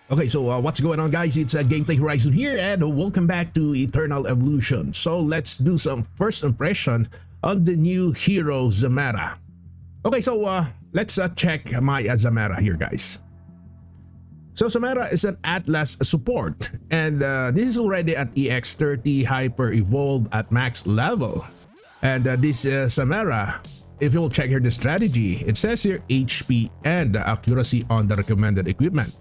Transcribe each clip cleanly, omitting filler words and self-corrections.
Okay, so what's going on, guys? It's Gameplay Horizon here, and welcome back to Eternal Evolution. So let's do some first impression on the new hero Zemira. Okay, so let's check my Zamira here, guys. So Zamira is an Atlas support, and this is already at EX30 Hyper Evolved at max level. And this Zamira, if you will check here the strategy, it says here HP and accuracy on the recommended equipment.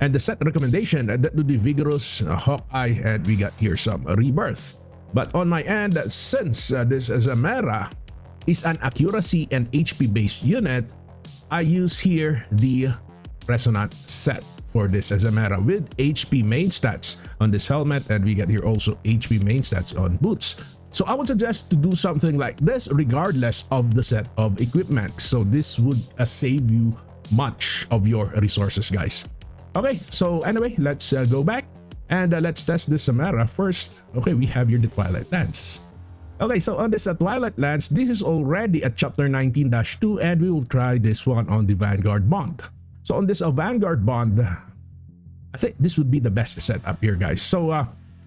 And the set recommendation, that would be Vigorous, Hawkeye, and we got here some Rebirth. But on my end, since this Zamira is an accuracy and HP based unit, I use here the Resonant set for this Zamira with HP main stats on this helmet, and we get here also HP main stats on boots. So I would suggest to do something like this regardless of the set of equipment. So this would save you much of your resources, guys. Okay, so anyway, let's go back and let's test this Zamira first. Okay, we have here the Twilight Lance. Okay, so on this Twilight Lance, this is already at chapter 19-2, and we will try this one on the Vanguard Bond. So on this Vanguard Bond, I think this would be the best setup here, guys. So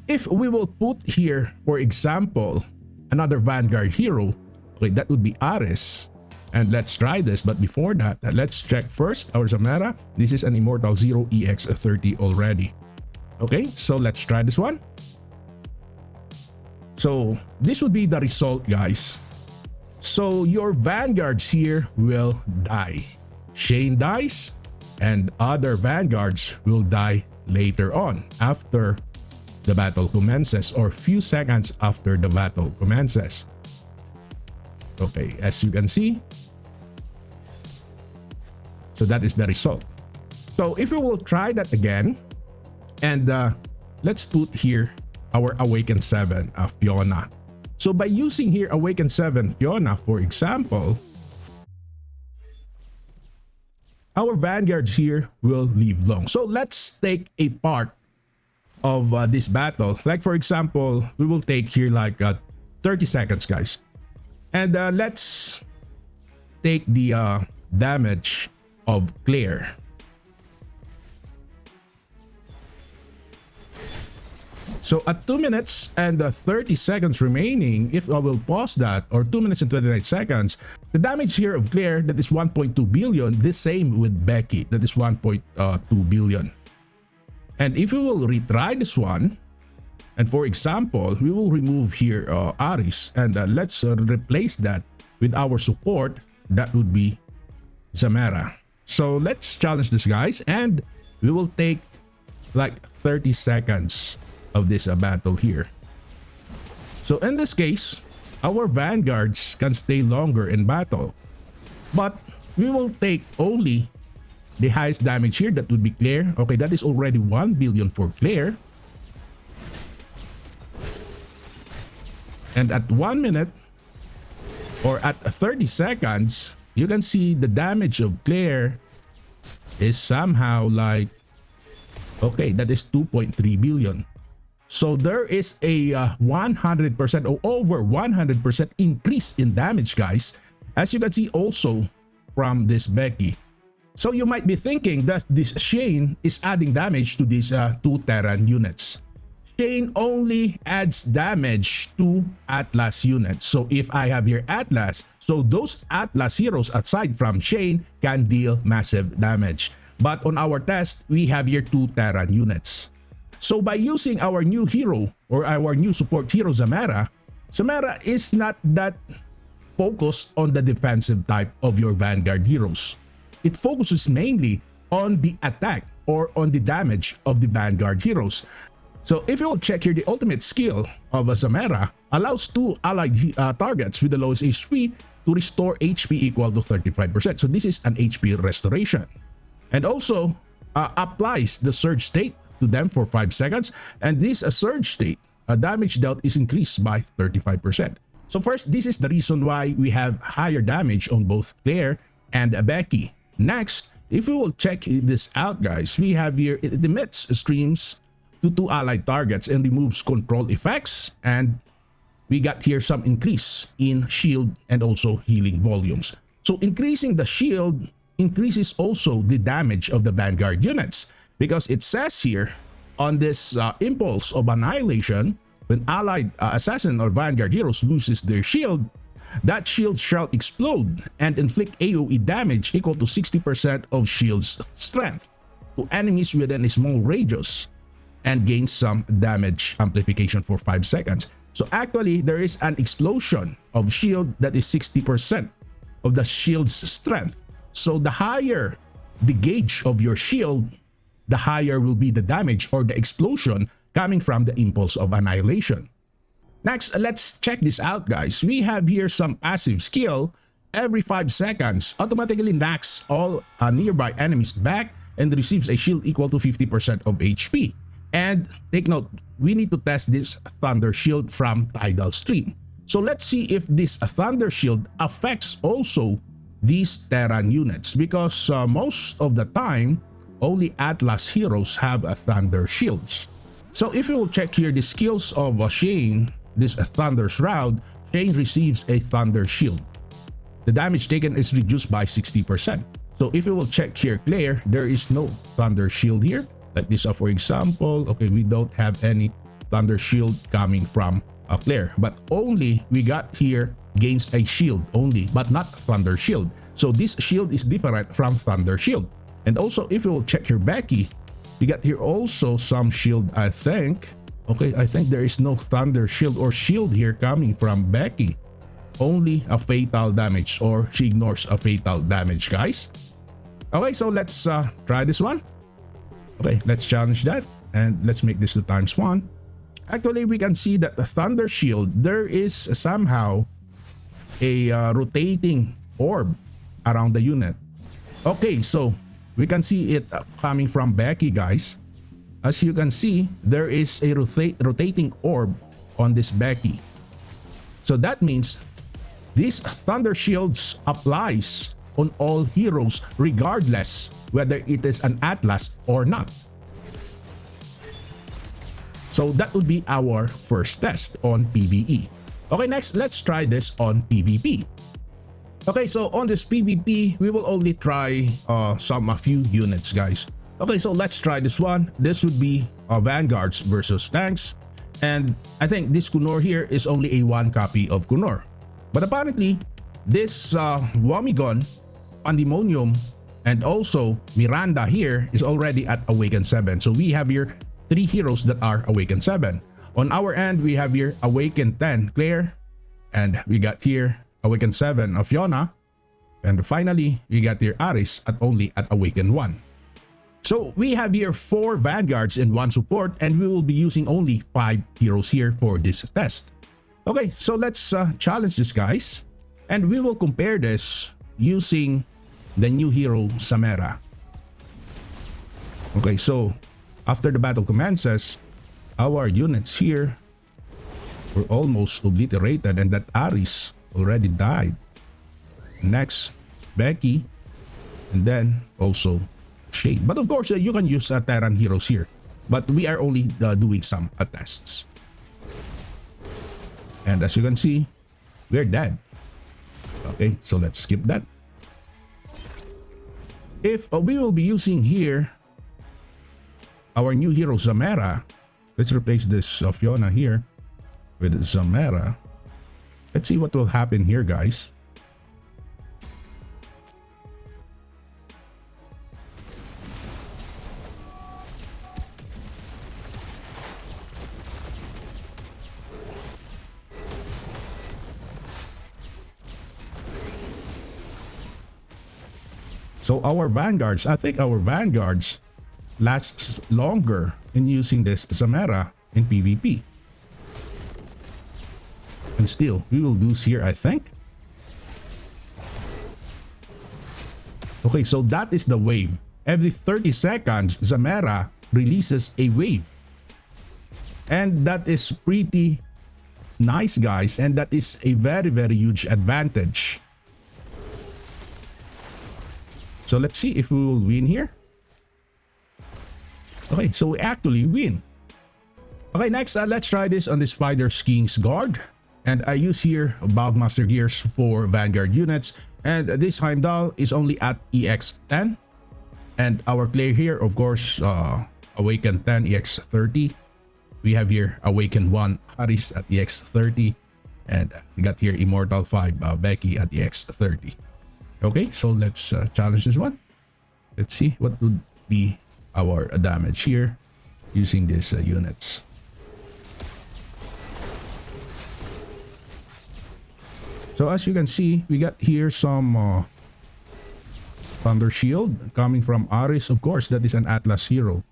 if we will put here, for example, another Vanguard hero, okay, that would be Ares. And let's try this, but before that, let's check first our Zamira. This is an Immortal 0 EX30 already. Okay, so let's try this one. So this would be the result, guys. So your Vanguards here will die. Shane dies, and other Vanguards will die later on after the battle commences, or few seconds after the battle commences. Okay, as you can see, so that is the result. So if we will try that again, and let's put here our Awaken 7 Fiona. So by using here Awaken 7 Fiona, for example, our Vanguards here will live long. So let's take a part of this battle. Like for example, we will take here like 30 seconds, guys. And let's take the damage of Claire. So at 2 minutes and 30 seconds remaining, if I will pause that, or 2 minutes and 29 seconds, the damage here of Claire, that is 1.2 billion. The same with Becky, that is 1.2 billion. And if we will retry this one, and for example, we will remove here Ares, and let's replace that with our support, that would be Zamira. So let's challenge this, guys, and we will take like 30 seconds of this battle here. So in this case, our Vanguards can stay longer in battle, but we will take only the highest damage here, that would be Claire. Okay, that is already 1 billion for Claire. And at 1 minute or at 30 seconds, you can see the damage of Claire is somehow like, okay, that is 2.3 billion. So there is a 100% or over 100% increase in damage, guys, as you can see also from this Becky. So you might be thinking that this Shane is adding damage to these 2 Terran units. Shane only adds damage to Atlas units. So if I have here Atlas, so those Atlas heroes aside from Shane can deal massive damage. But on our test, we have here 2 Terran units. So by using our new hero, or our new support hero Zamira, Zamira is not that focused on the defensive type of your Vanguard heroes. It focuses mainly on the attack or on the damage of the Vanguard heroes. So if you will check here, the ultimate skill of Zamira allows 2 allied targets with the lowest HP to restore HP equal to 35%. So this is an HP restoration. And also applies the surge state to them for 5 seconds. And this surge state, damage dealt is increased by 35%. So first, this is the reason why we have higher damage on both Claire and Becky. Next, if we will check this out, guys, we have here, it emits streams to 2 allied targets and removes control effects, and we got here some increase in shield and also healing volumes. So increasing the shield increases also the damage of the Vanguard units. because it says here on this impulse of annihilation, when allied assassin or vanguard heroes loses their shield, that shield shall explode and inflict AoE damage equal to 60% of shield's strength to enemies within a small radius, and gains some damage amplification for 5 seconds. So actually, there is an explosion of shield that is 60% of the shield's strength. So the higher the gauge of your shield, the higher will be the damage or the explosion coming from the impulse of annihilation. Next, let's check this out, guys. We have here some passive skill. Every 5 seconds, automatically knocks all nearby enemies back and receives a shield equal to 50% of HP. And take note, we need to test this Thunder Shield from Tidal Stream. So let's see if this Thunder Shield affects also these Terran units, because most of the time, only Atlas heroes have a Thunder Shields. So if you will check here the skills of Shane, this Thunder Shroud, Shane receives a Thunder Shield. The damage taken is reduced by 60%. So if you will check here Claire, there is no Thunder Shield here. Like this, for example, okay, we don't have any Thunder Shield coming from Claire, but only we got here gains a shield only, but not Thunder Shield. So this shield is different from Thunder Shield. And also, if you will check here Becky, we got here also some shield, I think. Okay, I think there is no Thunder Shield or shield here coming from Becky. Only a fatal damage, or she ignores a fatal damage, guys. Okay, so let's try this one. Okay, let's challenge that, and let's make this to ×1. Actually, we can see that the Thunder Shield, there is somehow a rotating orb around the unit. Okay, so we can see it coming from Becky, guys. As you can see, there is a rotating orb on this Becky. So that means this Thunder Shields applies on all heroes regardless whether it is an Atlas or not. So that would be our first test on PvE. Okay, next, let's try this on PvP. Okay, so on this PvP, we will only try a few units, guys. Okay, so let's try this one. This would be Vanguards versus tanks. And I think this Kunor here is only a 1 copy of Kunor. But apparently, this Wamigon, Pandemonium, and also Miranda here is already at Awakened 7. So we have here 3 heroes that are Awakened 7. On our end, we have here Awakened 10 Claire, and we got here Awakened 7 of Fiona, and finally we got here Aris at only at Awakened 1. So we have here 4 Vanguards and 1 support, and we will be using only 5 heroes here for this test. Okay, so let's challenge this, guys, and we will compare this using the new hero Zamira. Okay, so after the battle commences, our units here were almost obliterated, and that Aris already died. Next, Becky, and then also Shade. But of course, you can use Terran heroes here, but we are only doing some tests. And as you can see, we're dead. Okay, so let's skip that. If we will be using here our new hero Zamira, let's replace this Fiona here with Zamira. Let's see what will happen here, guys. So our Vanguards, I think our Vanguards lasts longer in using this Zamira in PvP. And still, we will lose here, I think. Okay, so that is the wave. Every 30 seconds, Zamira releases a wave. And that is pretty nice, guys. And that is a very, very huge advantage. So let's see if we will win here. Okay, so we actually win. Okay, next, let's try this on the Spider King's Guard. And I use here Bulkmaster gears for Vanguard units. And this Heimdall is only at EX10. And our player here, of course, Awaken 10 EX30. We have here Awaken 1 Haris at EX30. And we got here Immortal 5 Becky at EX30. Okay, so let's challenge this one. Let's see what would be our damage here using these units. So as you can see, we got here some Thunder Shield coming from Aris. Of course, that is an Atlas hero.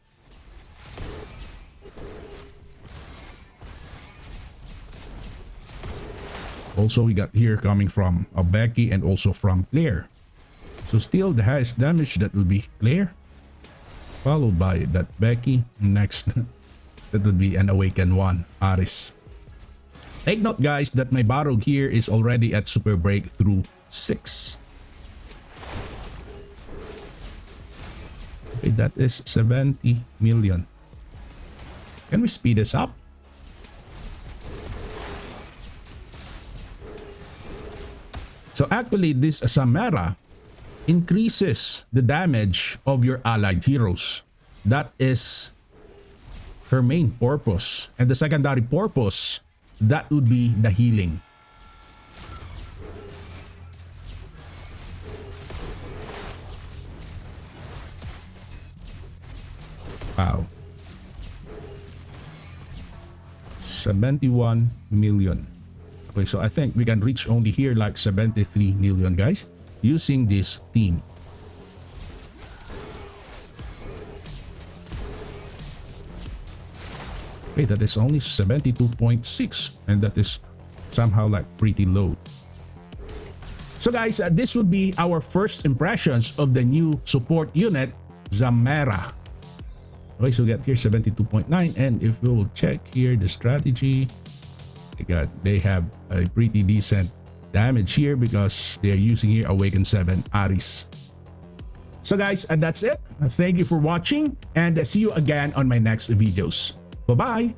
Also, we got here coming from a Becky and also from Claire. So still the highest damage that will be Claire, followed by that Becky. Next, that would be an Awaken 1 Aris. Take note guys that my battle here is already at Super Breakthrough 6. Okay, that is 70 million. Can we speed this up? So actually this Zamira increases the damage of your allied heroes. That is her main purpose. And the secondary purpose, that would be the healing. Wow. 71 million. Okay, so I think we can reach only here like 73 million guys using this team. Okay, that is only 72.6 and that is somehow like pretty low. So guys, this would be our first impressions of the new support unit, Zamira. Okay, so we got here 72.9, and if we will check here the strategy, they have a pretty decent damage here because they are using here Awaken 7 Aris. So guys, that's it. Thank you for watching and see you again on my next videos. Bye-bye!